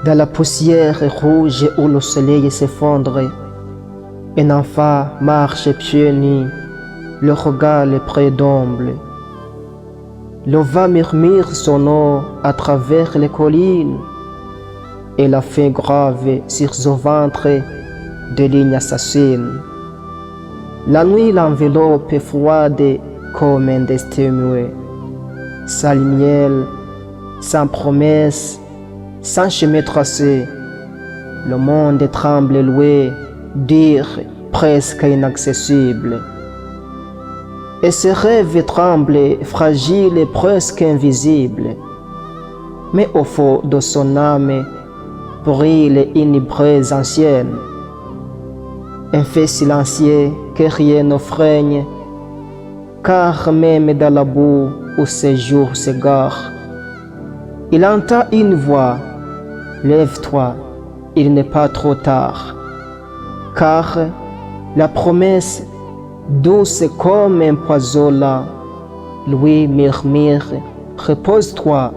Dans la poussière rouge où le soleil s'effondre, un enfant marche pieds nus, le regard près d'ombre. Le vent murmure son nom à travers les collines, et la faim grave sur son ventre des lignes assassines. La nuit l'enveloppe froide comme un destin muet, sans lumière, sans promesse, sans chemin tracé. Le monde tremble loué, dire presque inaccessible. Et ses rêves tremblent, fragiles et presque invisibles. Mais au fond de son âme brille une braise ancienne. Un fait silencieux que rien ne freine, car même dans la boue où ses jours s'égarent, il entend une voix: lève-toi, il n'est pas trop tard. Car la promesse, douce comme un poison là, lui murmure: repose-toi,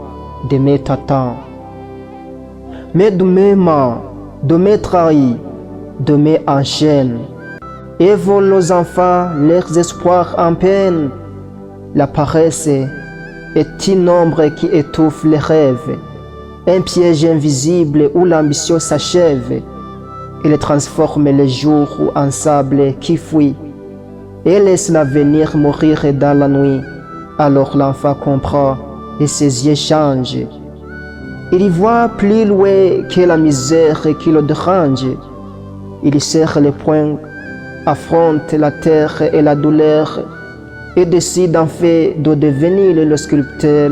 demain t'attend. Mais demain ment, demain trahit, demain enchaîne, et vole aux enfants leurs espoirs en peine. La paresse est une ombre qui étouffe les rêves, un piège invisible où l'ambition s'achève. Il transforme les jours en sable qui fuit et laisse l'avenir mourir dans la nuit. Alors l'enfant comprend et ses yeux changent. Il y voit plus loin que la misère qui le dérange. Il serre les poings, affronte la terre et la douleur et décide en fait de devenir le sculpteur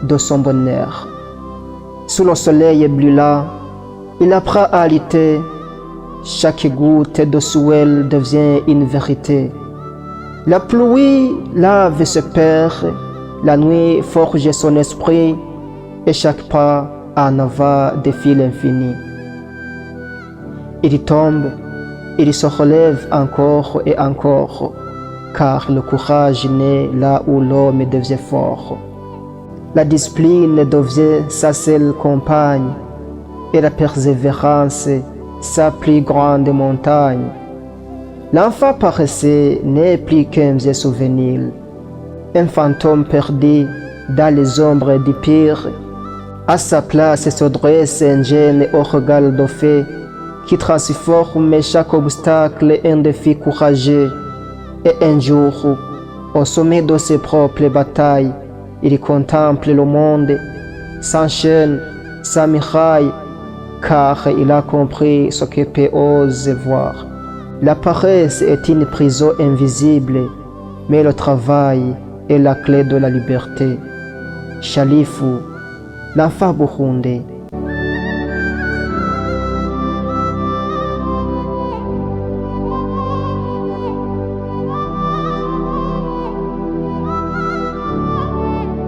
de son bonheur. Sous le soleil brûlant, il apprend à lutter. Chaque goutte de sueur devient une vérité. La pluie lave ses pères, la nuit forge son esprit, et chaque pas en avant défie l'infini. Il tombe, il se relève encore et encore, car le courage naît là où l'homme devient fort. La discipline devient sa seule compagne, et la persévérance sa plus grande montagne. L'enfant paresseux n'est plus qu'un vieux souvenir, un fantôme perdu dans les ombres du pire. À sa place se dresse un jeune au regard de feu qui transforme chaque obstacle en défi courageux. Et un jour, au sommet de ses propres batailles, il contemple le monde sans chaîne, sans muraille, car il a compris ce que peu ose voir. La paresse est une prison invisible, mais le travail est la clé de la liberté. Shalifu, l'enfant burundais.